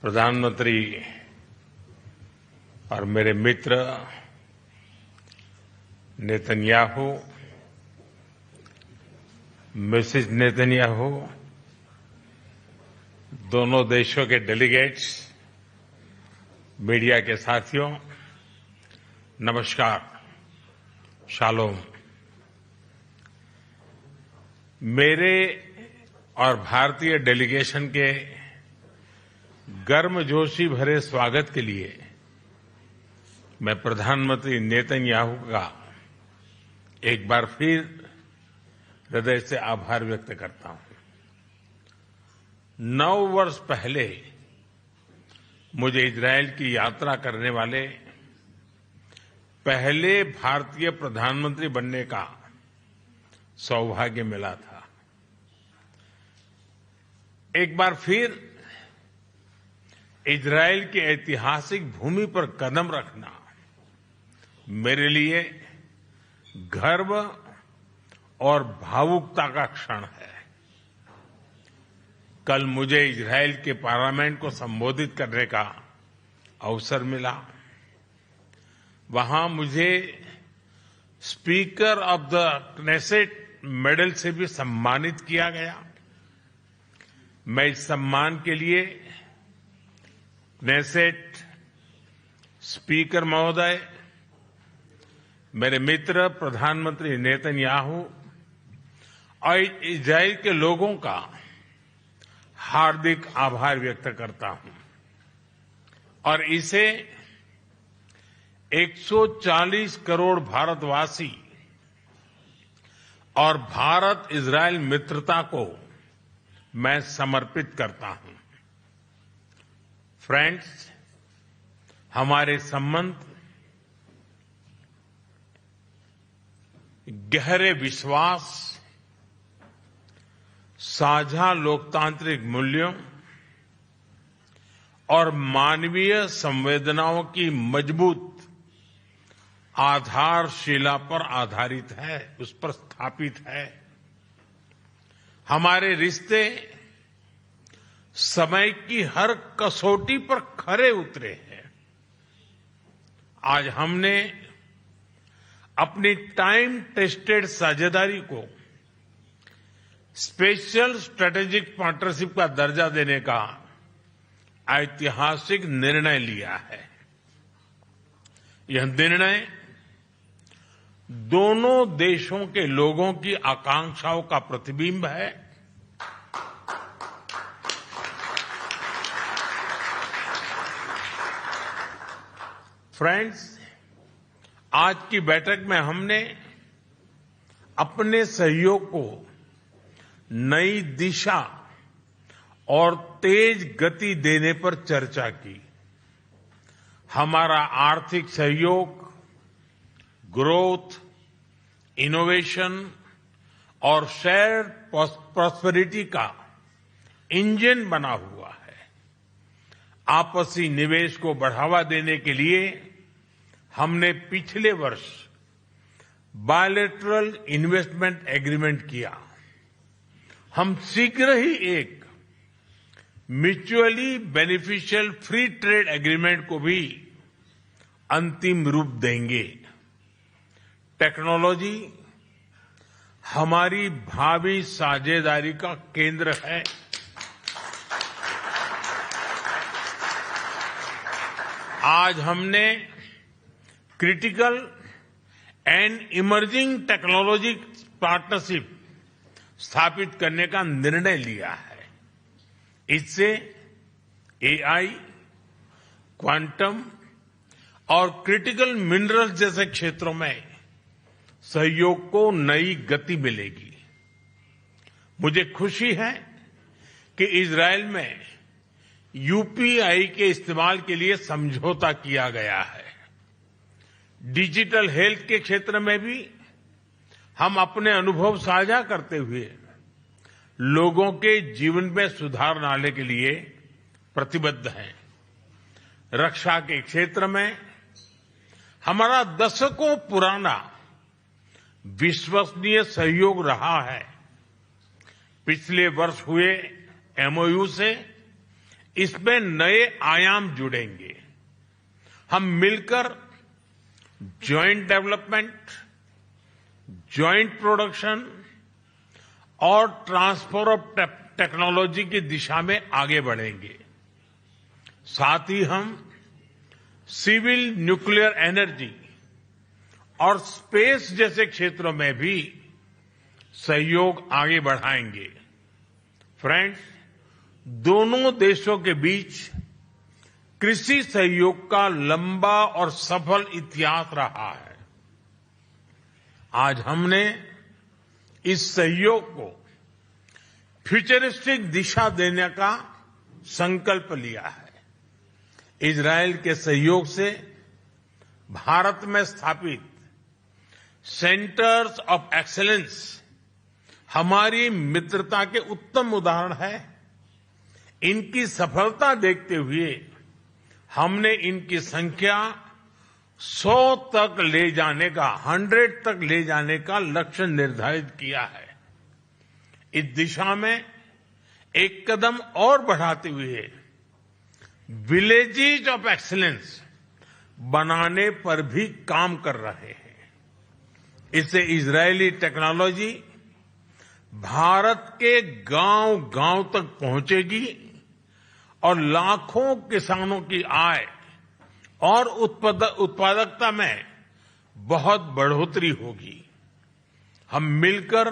प्रधानमंत्री और मेरे मित्र नेतन्याहू, मिसेस नेतन्याहू, दोनों देशों के डेलीगेट्स, मीडिया के साथियों, नमस्कार, शालोम। मेरे और भारतीय डेलीगेशन के गर्मजोशी भरे स्वागत के लिए मैं प्रधानमंत्री नेतन्याहू का एक बार फिर हृदय से आभार व्यक्त करता हूं। 9 वर्ष पहले मुझे इजरायल की यात्रा करने वाले पहले भारतीय प्रधानमंत्री बनने का सौभाग्य मिला था। एक बार फिर इजरायल की ऐतिहासिक भूमि पर कदम रखना मेरे लिए गर्व और भावुकता का क्षण है। कल मुझे इजरायल के पार्लियामेंट को संबोधित करने का अवसर मिला। वहां मुझे speaker of the Knesset medal से भी सम्मानित किया गया। मैं इस सम्मान के लिए क्नेसेट स्पीकर महोदय, मेरे मित्र प्रधानमंत्री नेतन्याहू और इजरायल के लोगों का हार्दिक आभार व्यक्त करता हूं और इसे 140 करोड़ भारतवासी और भारत इजरायल मित्रता को मैं समर्पित करता हूं। फ्रेंड्स, हमारे संबंध गहरे विश्वास, साझा लोकतांत्रिक मूल्यों और मानवीय संवेदनाओं की मजबूत आधारशिला पर आधारित है, उस पर स्थापित है। हमारे रिश्ते समय की हर कसौटी पर खरे उतरे हैं। आज हमने अपनी टाइम टेस्टेड साझेदारी को स्पेशल स्ट्रेटेजिक पार्टनरशिप का दर्जा देने का ऐतिहासिक निर्णय लिया है। यह निर्णय दोनों देशों के लोगों की आकांक्षाओं का प्रतिबिंब है। फ्रेंड्स, आज की बैठक में हमने अपने सहयोग को नई दिशा और तेज गति देने पर चर्चा की। हमारा आर्थिक सहयोग ग्रोथ, इनोवेशन और शेयर प्रॉस्पेरिटी का इंजन बना हुआ है। आपसी निवेश को बढ़ावा देने के लिए हमने पिछले वर्ष बायलैटरल इन्वेस्टमेंट एग्रीमेंट किया। हम शीघ्र ही एक mutually beneficial free trade agreement को भी अंतिम रूप देंगे। टेक्नोलॉजी हमारी भावी साझेदारी का केंद्र है। आज हमने critical and emerging technology partnership स्थापित करने का निर्णय लिया है। इससे एआई, क्वांटम और क्रिटिकल मिनरल्स जैसे क्षेत्रों में सहयोग को नई गति मिलेगी। मुझे खुशी है कि इजरायल में यूपीआई के इस्तेमाल के लिए समझौता किया गया है। डिजिटल हेल्थ के क्षेत्र में भी हम अपने अनुभव साझा करते हुए लोगों के जीवन में सुधार लाने के लिए प्रतिबद्ध हैं। रक्षा के क्षेत्र में हमारा दशकों पुराना विश्वसनीय सहयोग रहा है। पिछले वर्ष हुए एमओयू से इसमें नए आयाम जुड़ेंगे। हम मिलकर जॉइंट डेवलपमेंट, जॉइंट प्रोडक्शन और ट्रांसफर ऑफ टेक्नोलॉजी की दिशा में आगे बढ़ेंगे। साथ ही हम सिविल न्यूक्लियर एनर्जी और स्पेस जैसे क्षेत्रों में भी सहयोग आगे बढ़ाएंगे। फ्रेंड्स, दोनों देशों के बीच कृषि सहयोग का लंबा और सफल इतिहास रहा है। आज हमने इस सहयोग को फ्यूचरिस्टिक दिशा देने का संकल्प लिया है। इजरायल के सहयोग से भारत में स्थापित सेंटर्स ऑफ एक्सीलेंस हमारी मित्रता के उत्तम उदाहरण है। इनकी सफलता देखते हुए हमने इनकी संख्या 100 तक ले जाने का 100 तक ले जाने का लक्ष्य निर्धारित किया है। इस दिशा में एक कदम और बढ़ाते हुए विलेजेस ऑफ एक्सीलेंस बनाने पर भी काम कर रहे हैं। इससे इजरायली टेक्नोलॉजी भारत के गांव-गांव तक पहुंचेगी और लाखों किसानों की आय और उत्पादकता में बहुत बढ़ोतरी होगी। हम मिलकर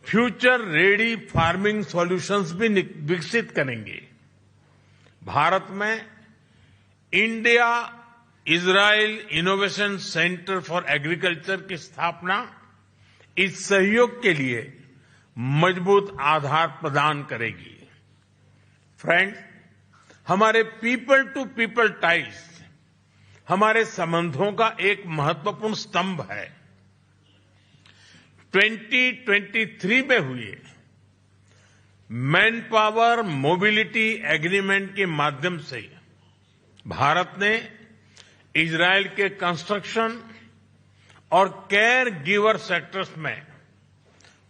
फ्यूचर रेडी फार्मिंग सॉल्यूशंस भी विकसित करेंगे। भारत में India Israel innovation centre for agriculture की स्थापना इस सहयोग के लिए मजबूत आधार प्रदान करेगी। फ्रेंड्स, हमारे पीपल टू पीपल टाइज हमारे संबंधों का एक महत्वपूर्ण स्तंभ है। 2023 में हुए मैन पावर मोबिलिटी एग्रीमेंट के माध्यम से भारत ने इजरायल के कंस्ट्रक्शन और केयर गिवर सेक्टर्स में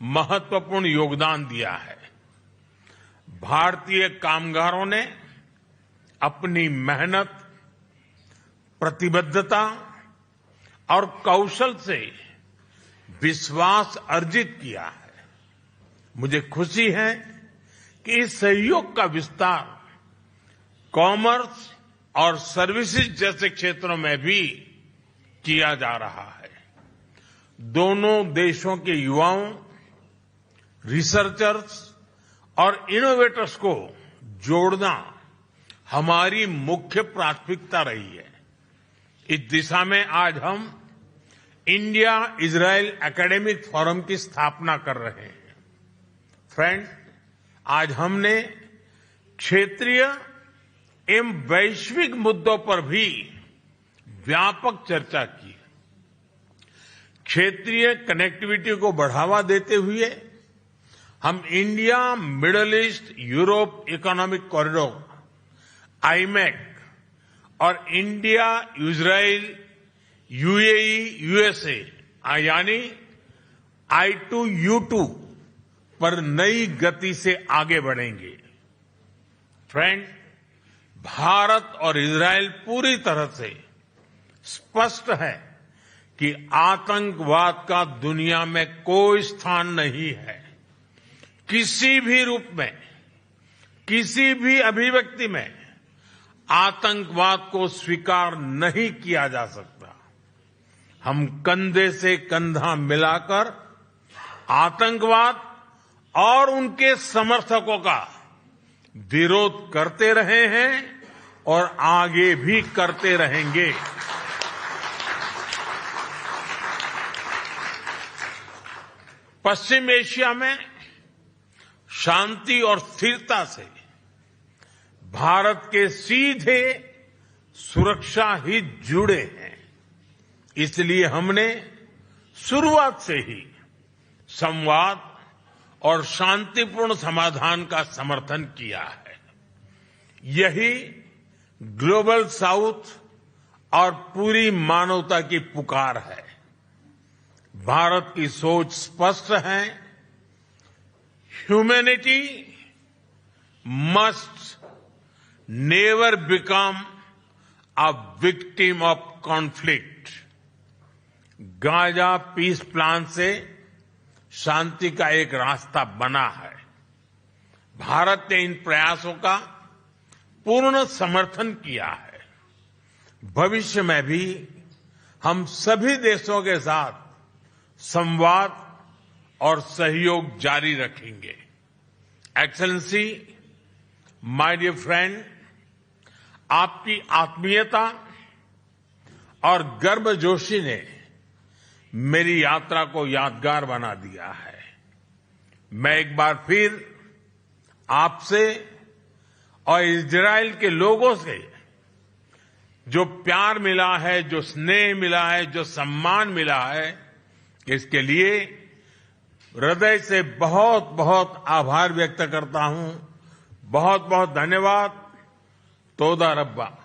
महत्वपूर्ण योगदान दिया है। भारतीय कामगारों ने अपनी मेहनत, प्रतिबद्धता और कौशल से विश्वास अर्जित किया है। मुझे खुशी है कि इस सहयोग का विस्तार कॉमर्स और सर्विसेज जैसे क्षेत्रों में भी किया जा रहा है। दोनों देशों के युवाओं, रिसर्चर्स और इनोवेटर्स को जोड़ना हमारी मुख्य प्राथमिकता रही है। इस दिशा में आज हम इंडिया इजराइल एकेडमिक फोरम की स्थापना कर रहे हैं। फ्रेंड्स, आज हमने क्षेत्रीय एवं वैश्विक मुद्दों पर भी व्यापक चर्चा की। क्षेत्रीय कनेक्टिविटी को बढ़ावा देते हुए हम India middle east Europe economic corridor IMEC और इंडिया इजराइल यूएई यूएसए यानी I2U2 पर नई गति से आगे बढ़ेंगे। फ्रेंड्स, भारत और इजराइल पूरी तरह से स्पष्ट है कि आतंकवाद का दुनिया में कोई स्थान नहीं है। किसी भी रूप में, किसी भी अभिव्यक्ति में आतंकवाद को स्वीकार नहीं किया जा सकता। हम कंधे से कंधा मिलाकर आतंकवाद और उनके समर्थकों का विरोध करते रहे हैं और आगे भी करते रहेंगे। पश्चिम एशिया में शांति और स्थिरता से भारत के सीधे सुरक्षा हित जुड़े हैं। इसलिए हमने शुरुआत से ही संवाद और शांतिपूर्ण समाधान का समर्थन किया है। यही ग्लोबल साउथ और पूरी मानवता की पुकार है। भारत की सोच स्पष्ट है। Humanity must never become a victim of conflict. Gaza peace plan से शांति का एक रास्ता बना है। भारत ने इन प्रयासों का पूर्ण समर्थन किया है। भविष्य में भी हम सभी देशों के साथ संवाद और सहयोग जारी रखेंगे। एक्सेलेंसी, माय डियर फ्रेंड, आपकी आत्मीयता और गर्मजोशी ने मेरी यात्रा को यादगार बना दिया है। मैं एक बार फिर आपसे और इजराइल के लोगों से जो प्यार मिला है, जो स्नेह मिला है, जो सम्मान मिला है, इसके लिए हृदय से बहुत बहुत आभार व्यक्त करता हूं। बहुत बहुत धन्यवाद। तोदा रब्बा।